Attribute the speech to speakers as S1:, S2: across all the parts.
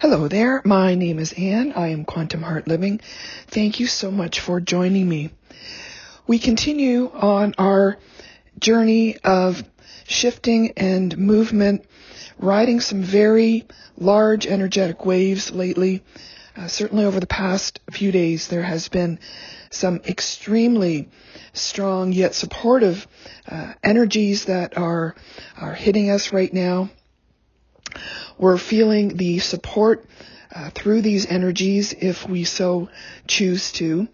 S1: Hello there, my name is Anne. I am Quantum Heart Living. Thank you so much for joining me. We continue on our journey of shifting and movement, riding some very large energetic waves lately. Certainly over the past few days, there has been some extremely strong yet supportive energies that are hitting us right now. We're feeling the support through these energies if we so choose to.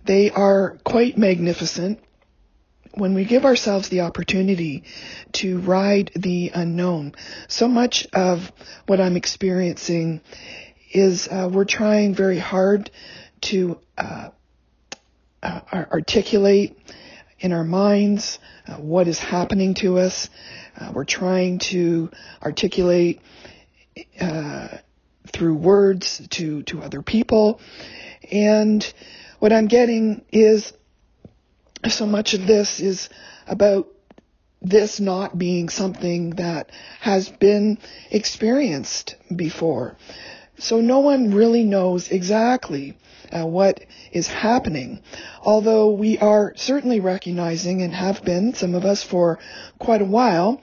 S1: They are quite magnificent when we give ourselves the opportunity to ride the unknown. So much of what I'm experiencing is we're trying very hard to articulate in our minds what is happening to us. We're trying to articulate through words to other people. And what I'm getting is so much of this is about this not being something that has been experienced before. So no one really knows exactly what is happening, although we are certainly recognizing, and have been, some of us for quite a while,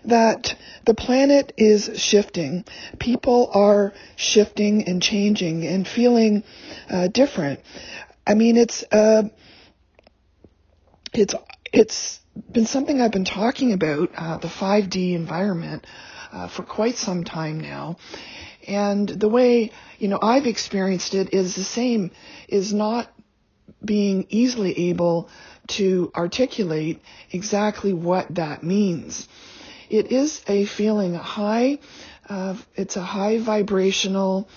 S1: that the planet is shifting. People are shifting and changing and feeling different. I mean, it's been something I've been talking about, the 5D environment, for quite some time now. And the way, I've experienced it is the same, is not being easily able to articulate exactly what that means. It is a feeling, it's a high vibrational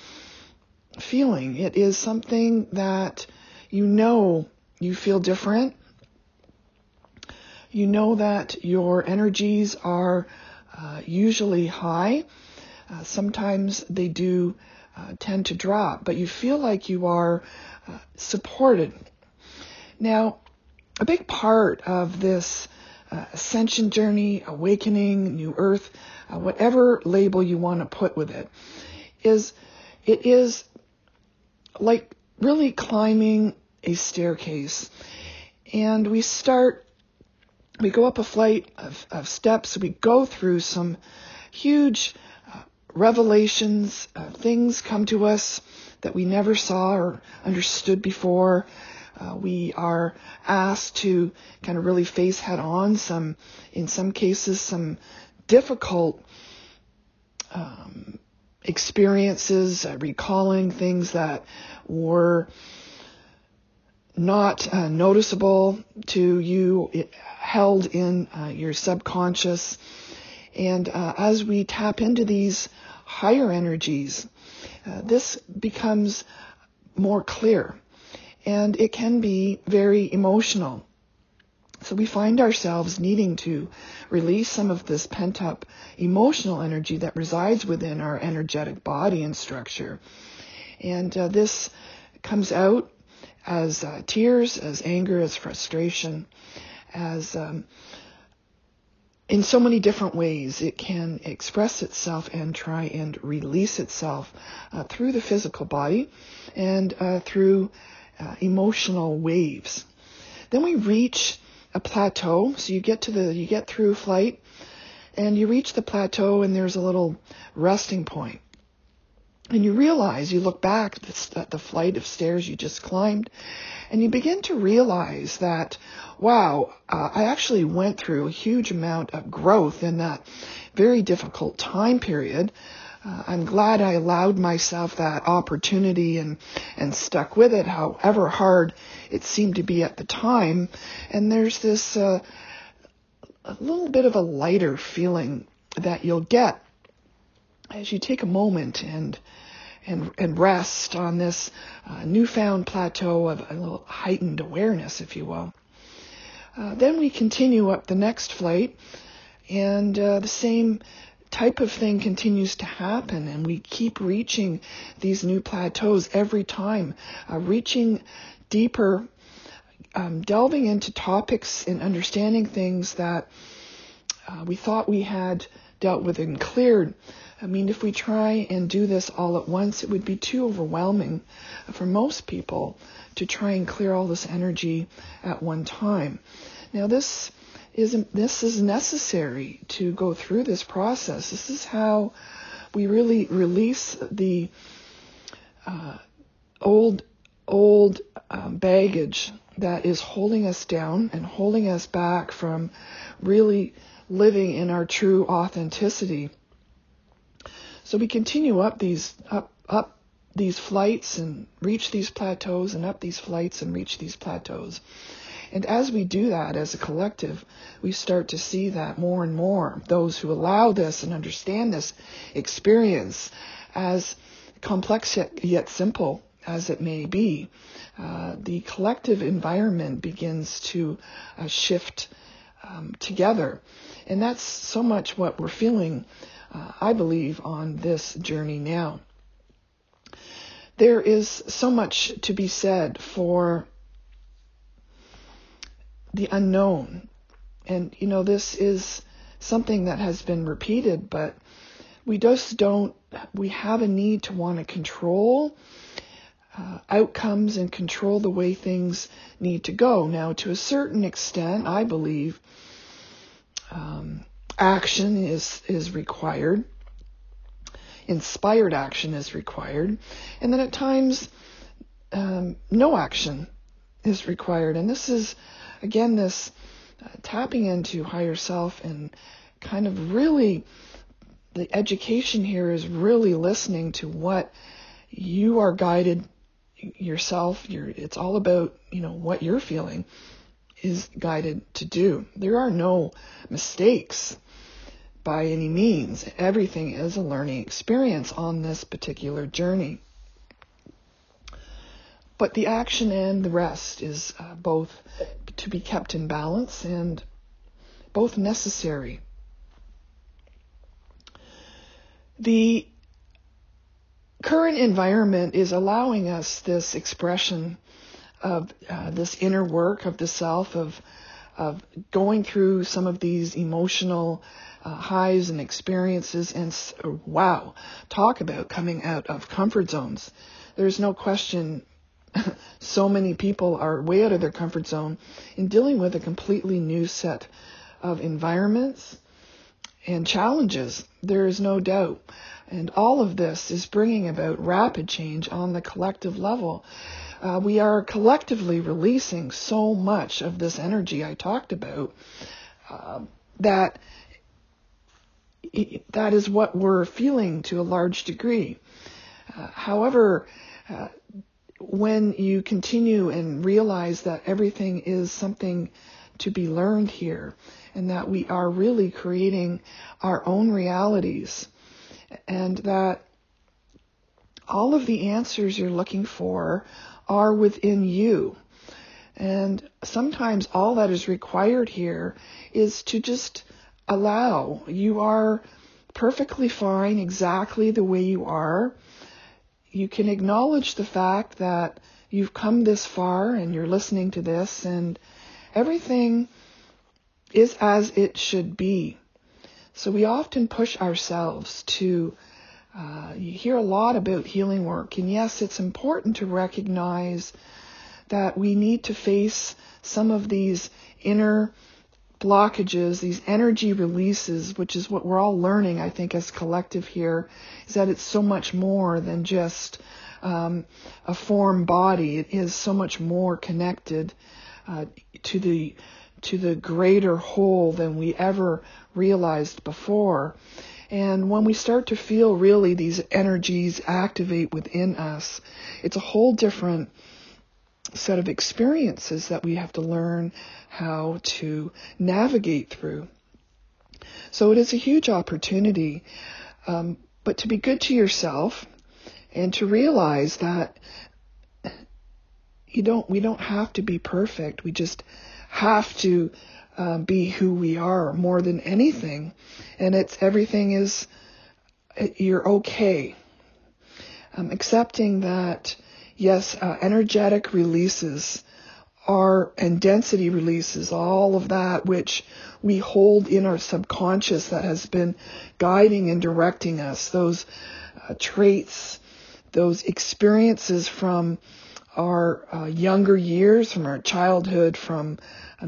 S1: feeling. It is something that you feel different. You know that your energies are usually high. Sometimes they do tend to drop, but you feel like you are supported. Now, a big part of this ascension journey, awakening, new earth, whatever label you want to put with it is like really climbing a staircase. And we go up a flight of steps. We go through some huge revelations, things come to us that we never saw or understood before. We are asked to kind of really face head on in some cases, some difficult experiences, recalling things that were not noticeable to you, held in your subconscious. And as we tap into these higher energies, this becomes more clear, and it can be very emotional. So we find ourselves needing to release some of this pent-up emotional energy that resides within our energetic body and structure. And this comes out as tears, as anger, as frustration, as in so many different ways. It can express itself and try and release itself through the physical body and through emotional waves. Then we reach a plateau. So you get through flight and you reach the plateau, and there's a little resting point. And you realize, you look back at the flight of stairs you just climbed, and you begin to realize that, wow, I actually went through a huge amount of growth in that very difficult time period. I'm glad I allowed myself that opportunity and stuck with it, however hard it seemed to be at the time. And there's this a little bit of a lighter feeling that you'll get as you take a moment and rest on this newfound plateau of a little heightened awareness, if you will. Then we continue up the next flight, and the same type of thing continues to happen, and we keep reaching these new plateaus every time, reaching deeper, delving into topics and understanding things that we thought we had dealt with and cleared. I mean, if we try and do this all at once, it would be too overwhelming for most people to try and clear all this energy at one time. Now, this is necessary to go through this process. This is how we really release the old baggage that is holding us down and holding us back from really living in our true authenticity. So we continue up these flights and reach these plateaus, and up these flights and reach these plateaus. And as we do that as a collective, we start to see that more and more those who allow this and understand this experience, as complex yet simple as it may be, the collective environment begins to shift together. And that's so much what we're feeling, I believe, on this journey now. There is so much to be said for the unknown. And, this is something that has been repeated, but we have a need to want to control outcomes and control the way things need to go. Now, to a certain extent, I believe action is required. Inspired action is required. And then at times, no action is required. And this is, again, this tapping into higher self, and kind of really, the education here is really listening to what you are guided yourself. It's all about, what you're feeling is guided to do. There are no mistakes by any means. Everything is a learning experience on this particular journey. But the action and the rest is both to be kept in balance and both necessary. The current environment is allowing us this expression of this inner work of the self, of going through some of these emotional highs and experiences. And wow, talk about coming out of comfort zones. There's no question. So many people are way out of their comfort zone in dealing with a completely new set of environments and challenges. There is no doubt. And all of this is bringing about rapid change on the collective level. We are collectively releasing so much of this energy I talked about, that is what we're feeling to a large degree. However, when you continue and realize that everything is something to be learned here, and that we are really creating our own realities, and that all of the answers you're looking for are within you. And sometimes all that is required here is to just allow. You are perfectly fine exactly the way you are. You can acknowledge the fact that you've come this far and you're listening to this, and everything is as it should be. So we often push ourselves to, you hear a lot about healing work, and yes, it's important to recognize that we need to face some of these inner blockages, these energy releases, which is what we're all learning, I think, as collective here, is that it's so much more than just a form body. It is so much more connected to the greater whole than we ever realized before. And when we start to feel really these energies activate within us, it's a whole different set of experiences that we have to learn how to navigate through. So it is a huge opportunity, but to be good to yourself and to realize that we don't have to be perfect. We just have to be who we are more than anything. And you're okay. Accepting that, yes, energetic releases and density releases, all of that which we hold in our subconscious that has been guiding and directing us, those traits, those experiences from our younger years, from our childhood, from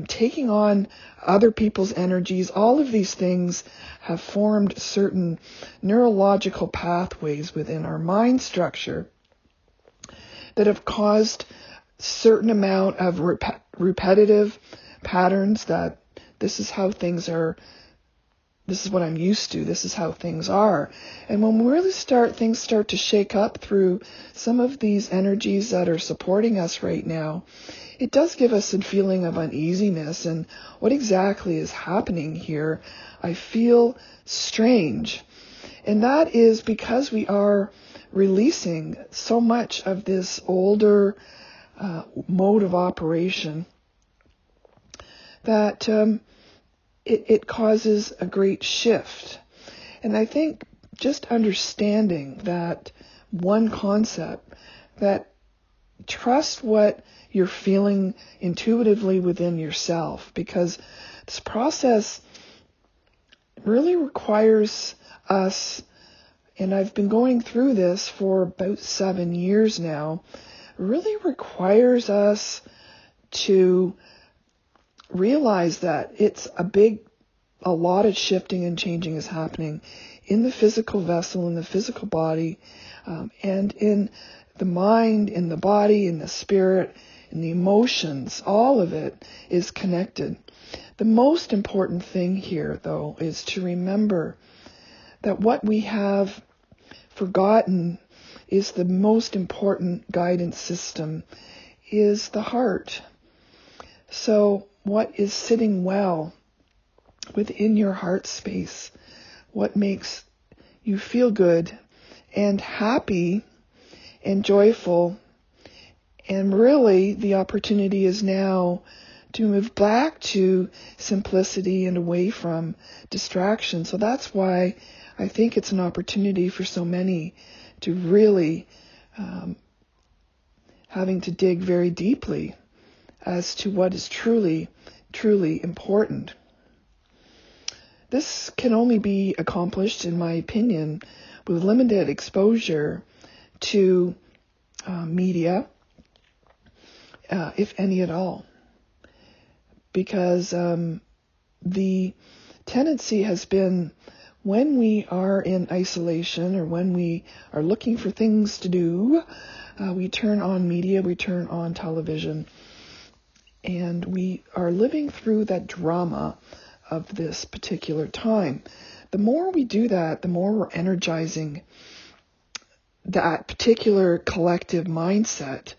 S1: taking on other people's energies. All of these things have formed certain neurological pathways within our mind structure that have caused certain amount of repetitive patterns, that this is how things are, this is what I'm used to, this is how things are. And when we really things start to shake up through some of these energies that are supporting us right now, it does give us a feeling of uneasiness. And what exactly is happening here? I feel strange. And that is because we are releasing so much of this older mode of operation that it causes a great shift. And I think just understanding that one concept, that trust what you're feeling intuitively within yourself, because this process really requires us, and I've been going through this for about 7 years now, really requires us to realize that it's a lot of shifting and changing is happening in the physical vessel, in the physical body, and in the mind, in the body, in the spirit, in the emotions. All of it is connected. The most important thing here, though, is to remember that what we have forgotten is the most important guidance system is the heart. So what is sitting well within your heart space, what makes you feel good and happy and joyful, and really the opportunity is now to move back to simplicity and away from distraction. So that's why I think it's an opportunity for so many to really having to dig very deeply as to what is truly, truly important. This can only be accomplished, in my opinion, with limited exposure to media, if any at all. Because the tendency has been, when we are in isolation or when we are looking for things to do, we turn on media, we turn on television, and we are living through that drama of this particular time. The more we do that, the more we're energizing that particular collective mindset.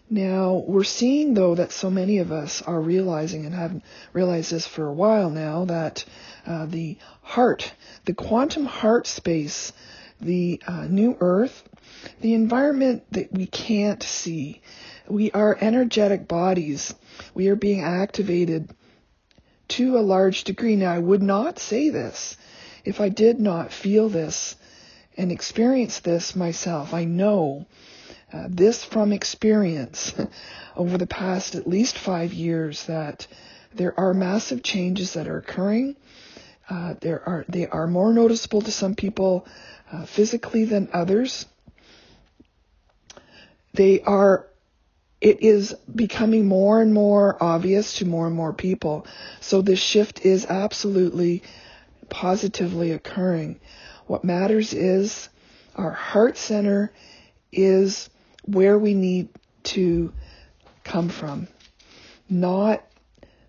S1: Now, we're seeing, though, that so many of us are realizing, and have realized this for a while now, that the heart, the quantum heart space, the new earth, the environment that we can't see, we are energetic bodies. We are being activated to a large degree. Now, I would not say this if I did not feel this and experience this myself. I know this from experience over the past at least 5 years, that there are massive changes that are occurring. They are more noticeable to some people physically than others. It is becoming more and more obvious to more and more people. So this shift is absolutely, positively occurring. What matters is our heart center is where we need to come from, not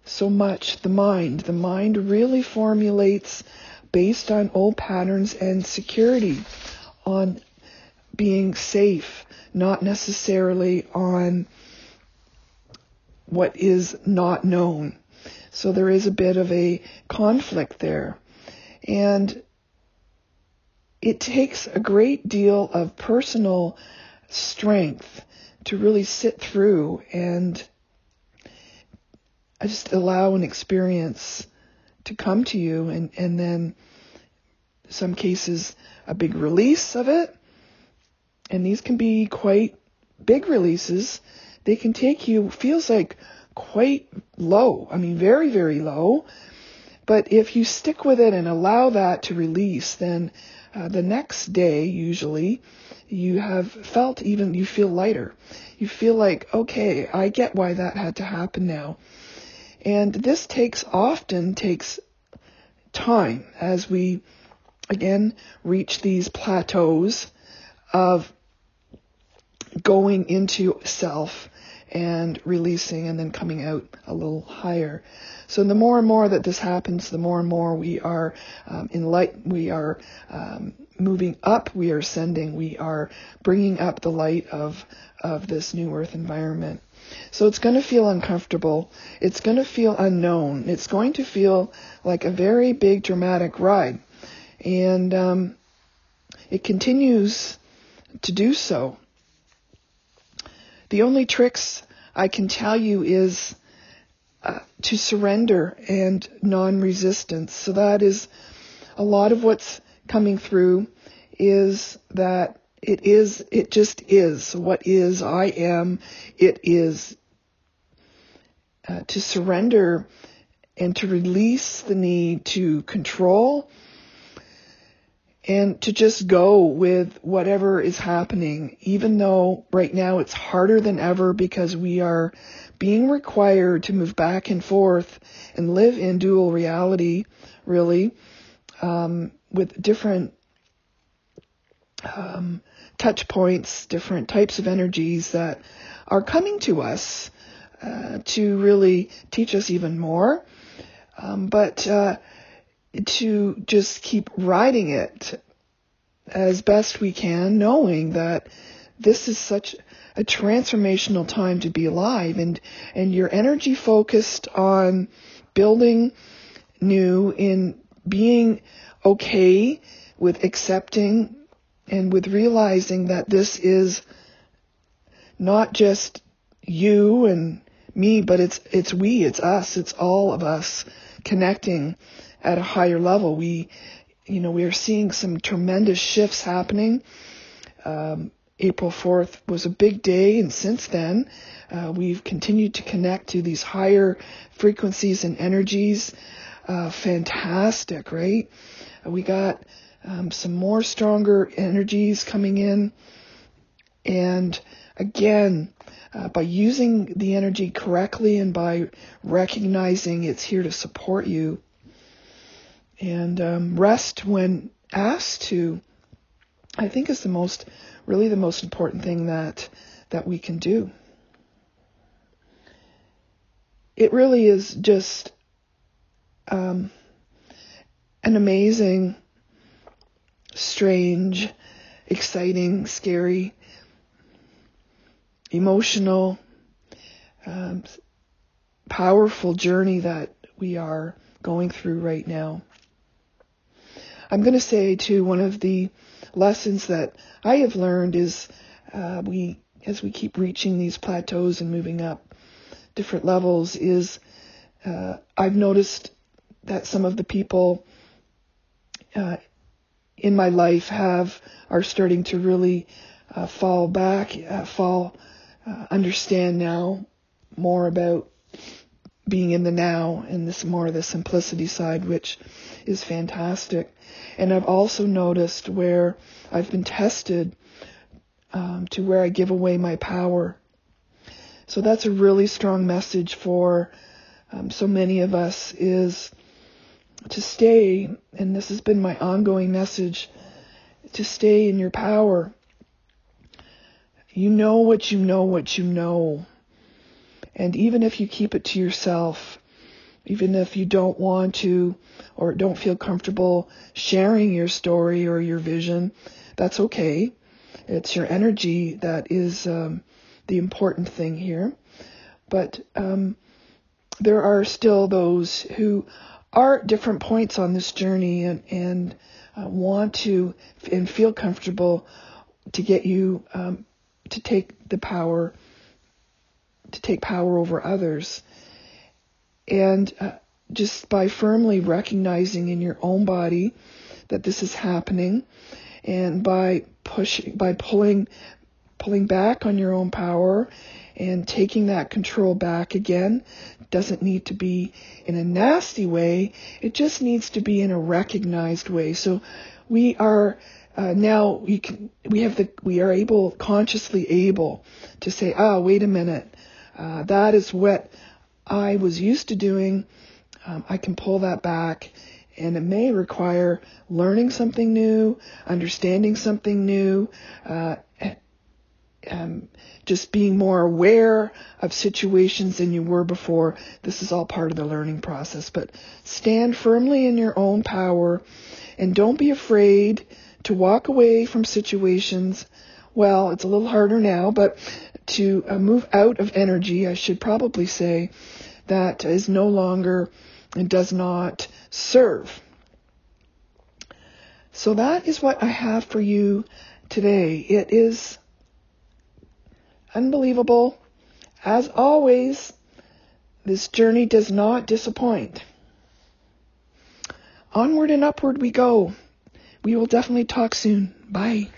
S1: so much the mind. The mind really formulates based on old patterns and security, on being safe, not necessarily on what is not known. So there is a bit of a conflict there. And it takes a great deal of personal strength to really sit through and just allow an experience to come to you, and then in some cases a big release of it. And these can be quite big releases, they can take you, feels like quite low. I mean, very, very low. But if you stick with it and allow that to release, then the next day, usually, you feel lighter. You feel like, okay, I get why that had to happen now. And this often takes time as we, again, reach these plateaus of going into self and releasing and then coming out a little higher. So the more and more that this happens, the more and more we are we are moving up, we are ascending, we are bringing up the light of this new earth environment. So it's going to feel uncomfortable. It's going to feel unknown. It's going to feel like a very big dramatic ride. And it continues to do so. The only tricks I can tell you is to surrender and non-resistance. So that is a lot of what's coming through, is that it just is. What is, I am, it is. To surrender and to release the need to control and to just go with whatever is happening, even though right now it's harder than ever because we are being required to move back and forth and live in dual reality, really, with different touch points, different types of energies that are coming to us to really teach us even more. But to just keep riding it as best we can, knowing that this is such a transformational time to be alive, and your energy focused on building new, in being okay with accepting and with realizing that this is not just you and me, but it's us, it's all of us connecting at a higher level. We are seeing some tremendous shifts happening. April 4th was a big day, and since then, we've continued to connect to these higher frequencies and energies. Fantastic, right? We got some more stronger energies coming in, and again, by using the energy correctly and by recognizing it's here to support you, and rest when asked to, I think is the most important thing that we can do. It really is just an amazing, strange, exciting, scary, emotional, powerful journey that we are going through right now. I'm going to say too, one of the lessons that I have learned is as we keep reaching these plateaus and moving up different levels, is I've noticed that some of the people in my life are starting to really understand now more about being in the now, and this more of the simplicity side, which is fantastic. And I've also noticed where I've been tested to where I give away my power. So that's a really strong message for so many of us, is to stay, and this has been my ongoing message, to stay in your power. You know what you know what you know. And even if you keep it to yourself, even if you don't want to or don't feel comfortable sharing your story or your vision, that's okay. It's your energy that is the important thing here. But there are still those who are at different points on this journey and want to and feel comfortable to get you to take power over others. And just by firmly recognizing in your own body that this is happening, and by pulling back on your own power and taking that control back again. Doesn't need to be in a nasty way. It just needs to be in a recognized way. So we are now we are consciously able to say, wait a minute, that is what I was used to doing. I can pull that back, and it may require learning something new, understanding something new, just being more aware of situations than you were before. This is all part of the learning process. But stand firmly in your own power, and don't be afraid to walk away from situations. Well, it's a little harder now, but to move out of energy, I should probably say, that is no longer and does not serve. So that is what I have for you today. It is unbelievable. As always, this journey does not disappoint. Onward and upward we go. We will definitely talk soon. Bye.